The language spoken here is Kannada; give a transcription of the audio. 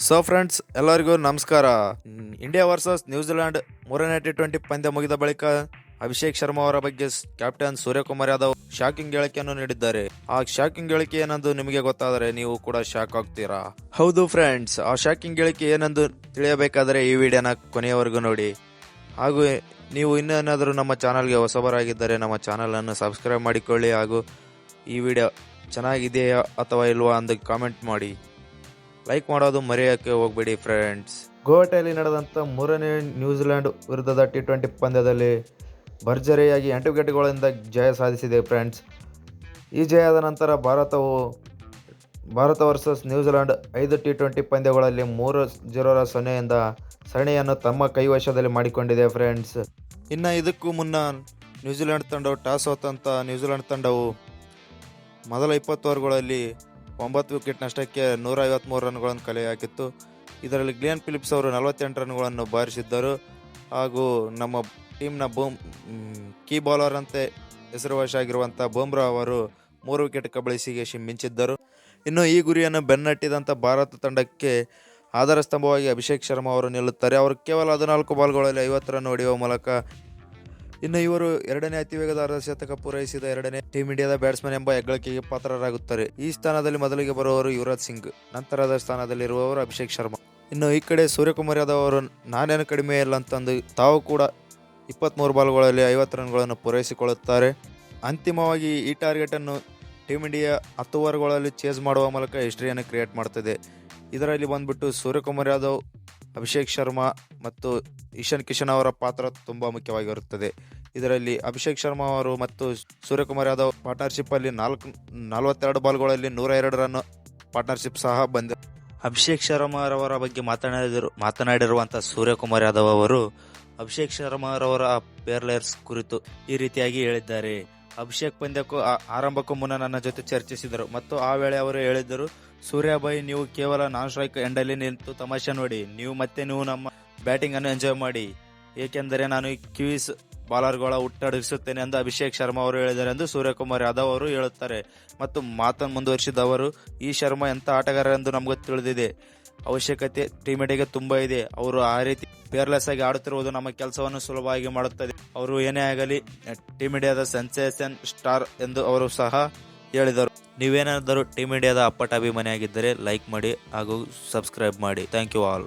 ಸೊ ಫ್ರೆಂಡ್ಸ್, ಎಲ್ಲರಿಗೂ ನಮಸ್ಕಾರ. ಇಂಡಿಯಾ ವರ್ಸಸ್ ನ್ಯೂಜಿಲೆಂಡ್ ಮೂರನೇ T20 ಪಂದ್ಯ ಮುಗಿದ ಬಳಿಕ ಅಭಿಷೇಕ್ ಶರ್ಮಾ ಅವರ ಬಗ್ಗೆ ಕ್ಯಾಪ್ಟನ್ ಸೂರ್ಯಕುಮಾರ್ ಯಾದವ್ ಶಾಕಿಂಗ್ ಹೇಳಿಕೆಯನ್ನು ನೀಡಿದ್ದಾರೆ. ಆ ಶಾಕಿಂಗ್ ಹೇಳಿಕೆ ಏನೆಂದು ನಿಮಗೆ ಗೊತ್ತಾದರೆ ನೀವು ಕೂಡ ಶಾಕ್ ಆಗ್ತೀರಾ. ಹೌದು ಫ್ರೆಂಡ್ಸ್, ಆ ಶಾಕಿಂಗ್ ಹೇಳಿಕೆ ಏನೆಂದು ತಿಳಿಯಬೇಕಾದರೆ ಈ ವಿಡಿಯೋನ ಕೊನೆಯವರೆಗೂ ನೋಡಿ. ಹಾಗೂ ನೀವು ಇನ್ನೇನಾದರೂ ನಮ್ಮ ಚಾನಲ್ಗೆ ಹೊಸಬರಾಗಿದ್ದರೆ ನಮ್ಮ ಚಾನಲ್ ಅನ್ನು ಸಬ್ಸ್ಕ್ರೈಬ್ ಮಾಡಿಕೊಳ್ಳಿ. ಹಾಗೂ ಈ ವಿಡಿಯೋ ಚೆನ್ನಾಗಿದೆಯಾ ಅಥವಾ ಇಲ್ವಾ ಎಂದು ಕಾಮೆಂಟ್ ಮಾಡಿ. ಲೈಕ್ ಮಾಡೋದು ಮರೆಯೋಕ್ಕೆ ಹೋಗಬೇಡಿ ಫ್ರೆಂಡ್ಸ್. ಗುವಾಹಟಿಯಲ್ಲಿ ನಡೆದಂಥ ಮೂರನೇ ನ್ಯೂಜಿಲೆಂಡ್ ವಿರುದ್ಧದ T20 ಪಂದ್ಯದಲ್ಲಿ ಭರ್ಜರಿಯಾಗಿ 8 ವಿಕೆಟ್ಗಳಿಂದ ಜಯ ಸಾಧಿಸಿದೆ ಫ್ರೆಂಡ್ಸ್. ಈ ಜಯದ ನಂತರ ಭಾರತ ವರ್ಸಸ್ ನ್ಯೂಜಿಲೆಂಡ್ 5 T20 ಪಂದ್ಯಗಳಲ್ಲಿ 3-0 ಸರಣಿಯನ್ನು ತಮ್ಮ ಕೈವಶದಲ್ಲಿ ಮಾಡಿಕೊಂಡಿದೆ ಫ್ರೆಂಡ್ಸ್. ಇನ್ನು ಇದಕ್ಕೂ ಮುನ್ನ ನ್ಯೂಜಿಲೆಂಡ್ ತಂಡವು ಟಾಸ್ ಸೋತಂತ ನ್ಯೂಜಿಲೆಂಡ್ ತಂಡವು ಮೊದಲ 20 ಓವರ್ಗಳಲ್ಲಿ 9 ವಿಕೆಟ್ ನಷ್ಟಕ್ಕೆ 153 ರನ್ಗಳನ್ನು ಕಲೆ ಹಾಕಿತ್ತು. ಇದರಲ್ಲಿ ಗ್ಲೇನ್ ಫಿಲಿಪ್ಸ್ ಅವರು 48 ರನ್ಗಳನ್ನು ಬಾರಿಸಿದ್ದರು. ಹಾಗೂ ನಮ್ಮ ಟೀಮ್ನ ಕೀ ಬೌಲರ್ ಅಂತೆ ಹೆಸರುವಾಸಿಯಾಗಿರುವಂಥ ಬುಮ್ರಾ ಅವರು 3 ವಿಕೆಟ್ ಕಬಳಿಸಿಗೆ ಮಿಂಚಿದ್ದರು. ಇನ್ನು ಈ ಗುರಿಯನ್ನು ಬೆನ್ನಟ್ಟಿದಂಥ ಭಾರತ ತಂಡಕ್ಕೆ ಆಧಾರ ಸ್ತಂಭವಾಗಿ ಅಭಿಷೇಕ್ ಶರ್ಮಾ ಅವರು ನಿಲ್ಲುತ್ತಾರೆ. ಅವರು ಕೇವಲ 14 ಬಾಲ್ಗಳಲ್ಲಿ 50 ರನ್ ಹೊಡೆಯುವ ಮೂಲಕ ಇನ್ನು ಇವರು ಎರಡನೇ ಅತಿ ವೇಗದ ಅರ್ಧಶತಕ ಪೂರೈಸಿದ ಎರಡನೇ ಟೀಮ್ ಇಂಡಿಯಾದ ಬ್ಯಾಟ್ಸ್ಮನ್ ಎಂಬ ಹೆಗ್ಗಳಿಕೆಗೆ ಪಾತ್ರರಾಗುತ್ತಾರೆ. ಈ ಸ್ಥಾನದಲ್ಲಿ ಮೊದಲಿಗೆ ಬರುವವರು ಯುವರಾಜ್ ಸಿಂಗ್, ನಂತರದ ಸ್ಥಾನದಲ್ಲಿರುವವರು ಅಭಿಷೇಕ್ ಶರ್ಮಾ. ಇನ್ನು ಈ ಕಡೆ ಸೂರ್ಯಕುಮಾರ್ ಯಾದವ್ ಅವರು ನಾನೇನು ಕಡಿಮೆ ಇಲ್ಲ ಅಂತಂದು ತಾವು ಕೂಡ 23 ಬಾಲ್ಗಳಲ್ಲಿ 50 ರನ್ಗಳನ್ನು ಪೂರೈಸಿಕೊಳ್ಳುತ್ತಾರೆ. ಅಂತಿಮವಾಗಿ ಈ ಟಾರ್ಗೆಟನ್ನು ಟೀಮ್ ಇಂಡಿಯಾ 10 ಓವರ್ಗಳಲ್ಲಿ ಚೇಸ್ ಮಾಡುವ ಮೂಲಕ ಹಿಸ್ಟ್ರಿಯನ್ನು ಕ್ರಿಯೇಟ್ ಮಾಡ್ತದೆ. ಇದರಲ್ಲಿ ಬಂದ್ಬಿಟ್ಟು ಸೂರ್ಯಕುಮಾರ್ ಯಾದವ್, ಅಭಿಷೇಕ್ ಶರ್ಮಾ ಮತ್ತು ಇಶಾನ್ ಕಿಶನ್ ಅವರ ಪಾತ್ರ ತುಂಬ ಮುಖ್ಯವಾಗಿರುತ್ತದೆ. ಇದರಲ್ಲಿ ಅಭಿಷೇಕ್ ಶರ್ಮಾ ಅವರು ಮತ್ತು ಸೂರ್ಯಕುಮಾರ್ ಯಾದವ್ ಪಾರ್ಟ್ನರ್ಶಿಪ್ ಅಲ್ಲಿ 42 ಬಾಲ್ಗಳಲ್ಲಿ 102 ರನ್ ಪಾರ್ಟ್ನರ್ಶಿಪ್ ಸಹ ಬಂದಿದೆ. ಅಭಿಷೇಕ್ ಶರ್ಮಾ ಅವರ ಬಗ್ಗೆ ಮಾತನಾಡಿರುವಂತಹ ಸೂರ್ಯಕುಮಾರ್ ಯಾದವ್ ಅವರು ಅಭಿಷೇಕ್ ಶರ್ಮಾ ಅವರ ಪೇರ್ಲೇಯರ್ಸ್ ಕುರಿತು ಈ ರೀತಿಯಾಗಿ ಹೇಳಿದ್ದಾರೆ. ಅಭಿಷೇಕ್ ಪಂದ್ಯಕ್ಕೂ ಆರಂಭಕ್ಕೂ ಮುನ್ನ ನನ್ನ ಜೊತೆ ಚರ್ಚಿಸಿದರು ಮತ್ತು ಆ ವೇಳೆ ಅವರು ಹೇಳಿದ್ದರು, ಸೂರ್ಯಭಾಯಿ, ನೀವು ಕೇವಲ ನಾನ್ ಸ್ಟ್ರೈಕ್ ಎಂಡಲ್ಲಿ ನಿಂತು ತಮಾಷೆ ನೋಡಿ, ನೀವು ನಮ್ಮ ಬ್ಯಾಟಿಂಗ್ ಅನ್ನು ಎಂಜಾಯ್ ಮಾಡಿ, ಏಕೆಂದರೆ ನಾನು ಕ್ಯೂಸ್ ಬಾಲರ್ಗಳ ಹುಟ್ಟಡಿಸುತ್ತೇನೆ ಎಂದು ಅಭಿಷೇಕ್ ಶರ್ಮಾ ಅವರು ಹೇಳಿದ್ದಾರೆ ಎಂದು ಸೂರ್ಯಕುಮಾರ್ ಯಾದವ್ ಅವರು ಹೇಳುತ್ತಾರೆ. ಮತ್ತು ಮಾತನ್ನು ಮುಂದುವರಿಸಿದ ಅವರು, ಈ ಶರ್ಮಾ ಎಂಥ ಆಟಗಾರ ಎಂದು ನಮಗೂ ತಿಳಿದಿದೆ, ಅವಶ್ಯಕತೆ ಟೀಮ್ ಇಂಡಿಯಾಗೆ ತುಂಬಾ ಇದೆ. ಅವರು ಆ ರೀತಿ ಪೇರ್ಲೆಸ್ ಆಗಿ ಆಡುತ್ತಿರುವುದು ನಮ್ಮ ಕೆಲಸವನ್ನು ಸುಲಭವಾಗಿ ಮಾಡುತ್ತದೆ. ಅವರು ಏನೇ ಆಗಲಿ ಟೀಮ್ ಇಂಡಿಯಾದ ಸೆನ್ಸೇಷನ್ ಸ್ಟಾರ್ ಎಂದು ಅವರು ಸಹ ಹೇಳಿದರು. ನೀವೇನಾದರೂ ಟೀಮ್ ಇಂಡಿಯಾದ ಅಪ್ಪಟ ಅಭಿಮಾನಿಯಾಗಿದ್ದರೆ ಲೈಕ್ ಮಾಡಿ ಹಾಗೂ ಸಬ್ಸ್ಕ್ರೈಬ್ ಮಾಡಿ. Thank you all.